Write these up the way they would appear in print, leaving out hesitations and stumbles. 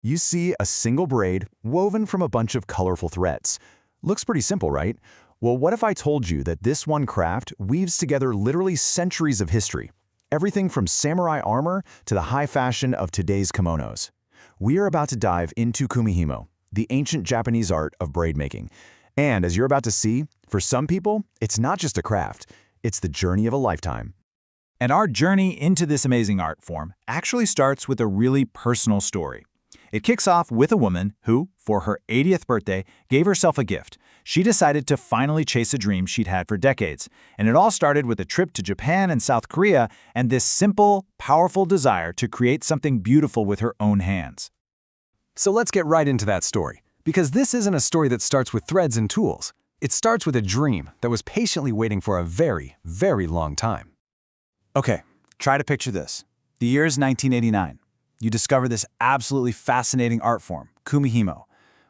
You see a single braid woven from a bunch of colorful threads. Looks pretty simple, right? Well, what if I told you that this one craft weaves together literally centuries of history? Everything from samurai armor to the high fashion of today's kimonos. We are about to dive into Kumihimo, the ancient Japanese art of braid making. And as you're about to see, for some people, it's not just a craft, it's the journey of a lifetime. And our journey into this amazing art form actually starts with a really personal story. It kicks off with a woman who, for her 80th birthday, gave herself a gift. She decided to finally chase a dream she'd had for decades. And it all started with a trip to Japan and South Korea and this simple, powerful desire to create something beautiful with her own hands. So let's get right into that story, because this isn't a story that starts with threads and tools. It starts with a dream that was patiently waiting for a very, very long time. Okay, try to picture this. The year is 1989. You discover this absolutely fascinating art form, Kumihimo.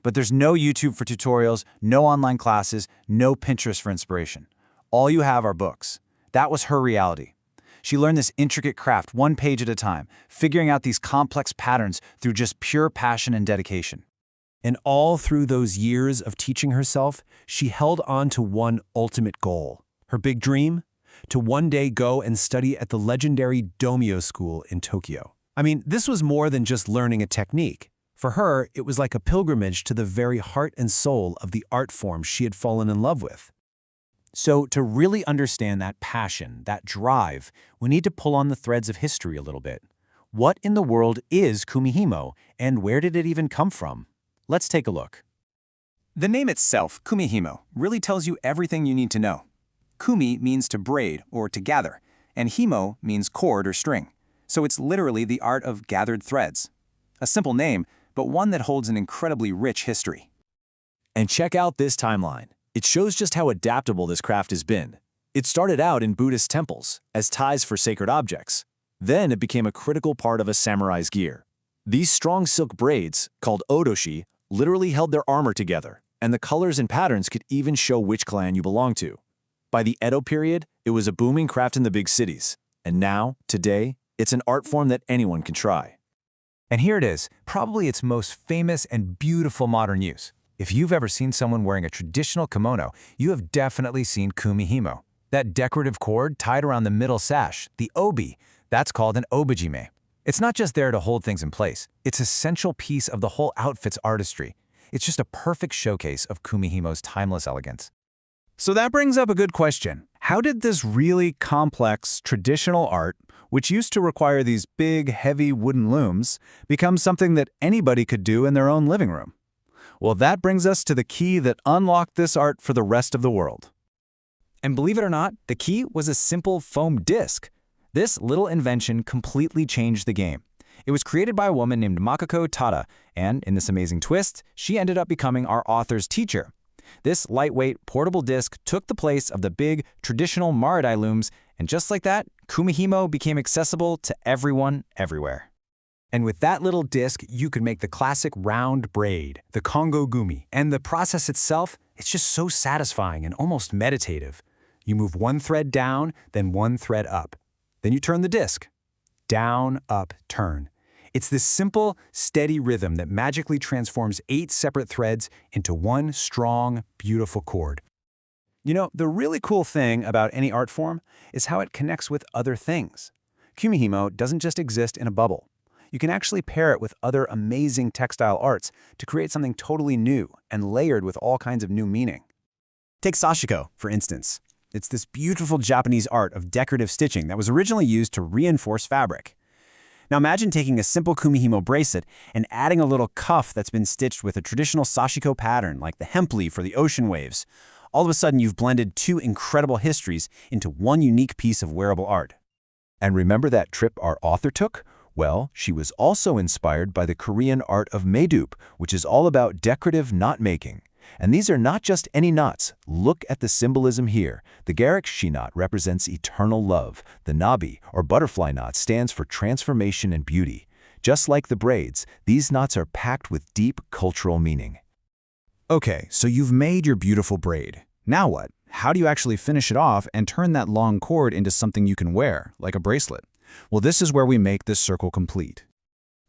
But there's no YouTube for tutorials, no online classes, no Pinterest for inspiration. All you have are books. That was her reality. She learned this intricate craft one page at a time, figuring out these complex patterns through just pure passion and dedication. And all through those years of teaching herself, she held on to one ultimate goal. Her big dream? To one day go and study at the legendary Domyo School in Tokyo. I mean, this was more than just learning a technique. For her, it was like a pilgrimage to the very heart and soul of the art form she had fallen in love with. So to really understand that passion, that drive, we need to pull on the threads of history a little bit. What in the world is Kumihimo, and where did it even come from? Let's take a look. The name itself, Kumihimo, really tells you everything you need to know. Kumi means to braid or to gather, and himo means cord or string. So it's literally the art of gathered threads. A simple name, but one that holds an incredibly rich history. And check out this timeline. It shows just how adaptable this craft has been. It started out in Buddhist temples as ties for sacred objects. Then it became a critical part of a samurai's gear. These strong silk braids, called odoshi, literally held their armor together, and the colors and patterns could even show which clan you belong to. By the Edo period, it was a booming craft in the big cities. And now, today, it's an art form that anyone can try. And here it is, probably its most famous and beautiful modern use. If you've ever seen someone wearing a traditional kimono, you have definitely seen Kumihimo. That decorative cord tied around the middle sash, the obi, that's called an obijime. It's not just there to hold things in place. It's an essential piece of the whole outfit's artistry. It's just a perfect showcase of Kumihimo's timeless elegance. So that brings up a good question. How did this really complex, traditional art, which used to require these big, heavy wooden looms, become something that anybody could do in their own living room? Well, that brings us to the key that unlocked this art for the rest of the world. And believe it or not, the key was a simple foam disc. This little invention completely changed the game. It was created by a woman named Makako Tada, and in this amazing twist, she ended up becoming our author's teacher. This lightweight, portable disc took the place of the big, traditional Maridai looms, and just like that, Kumihimo became accessible to everyone, everywhere. And with that little disc, you could make the classic round braid, the Kongo gumi. And the process itself, it's just so satisfying and almost meditative. You move one thread down, then one thread up. Then you turn the disc. Down, up, turn. It's this simple, steady rhythm that magically transforms 8 separate threads into one strong, beautiful cord. You know, the really cool thing about any art form is how it connects with other things. Kumihimo doesn't just exist in a bubble. You can actually pair it with other amazing textile arts to create something totally new and layered with all kinds of new meaning. Take sashiko, for instance. It's this beautiful Japanese art of decorative stitching that was originally used to reinforce fabric. Now imagine taking a simple Kumihimo bracelet and adding a little cuff that's been stitched with a traditional sashiko pattern like the hemp leaf for the ocean waves. All of a sudden you've blended 2 incredible histories into one unique piece of wearable art. And remember that trip our author took? Well, she was also inspired by the Korean art of maedup, which is all about decorative knot-making. And these are not just any knots. Look at the symbolism here. The garakshi knot represents eternal love. The nabi, or butterfly knot, stands for transformation and beauty. Just like the braids, these knots are packed with deep cultural meaning. Okay, so you've made your beautiful braid. Now what? How do you actually finish it off and turn that long cord into something you can wear, like a bracelet? Well, this is where we make this circle complete.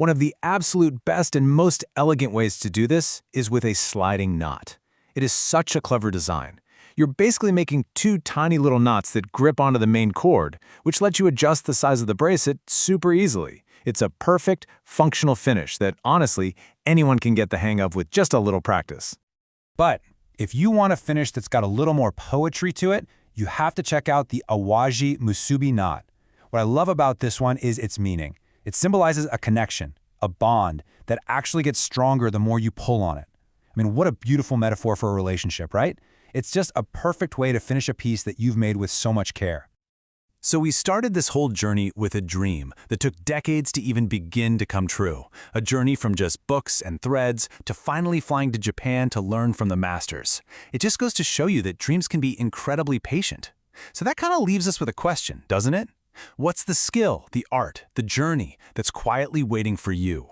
One of the absolute best and most elegant ways to do this is with a sliding knot. It is such a clever design. You're basically making two tiny little knots that grip onto the main cord, which lets you adjust the size of the bracelet super easily. It's a perfect, functional finish that, honestly, anyone can get the hang of with just a little practice. But if you want a finish that's got a little more poetry to it, you have to check out the Awaji Musubi knot. What I love about this one is its meaning. It symbolizes a connection, a bond that actually gets stronger the more you pull on it. I mean, what a beautiful metaphor for a relationship, right? It's just a perfect way to finish a piece that you've made with so much care. So we started this whole journey with a dream that took decades to even begin to come true. A journey from just books and threads to finally flying to Japan to learn from the masters. It just goes to show you that dreams can be incredibly patient. So that kind of leaves us with a question, doesn't it? What's the skill, the art, the journey that's quietly waiting for you?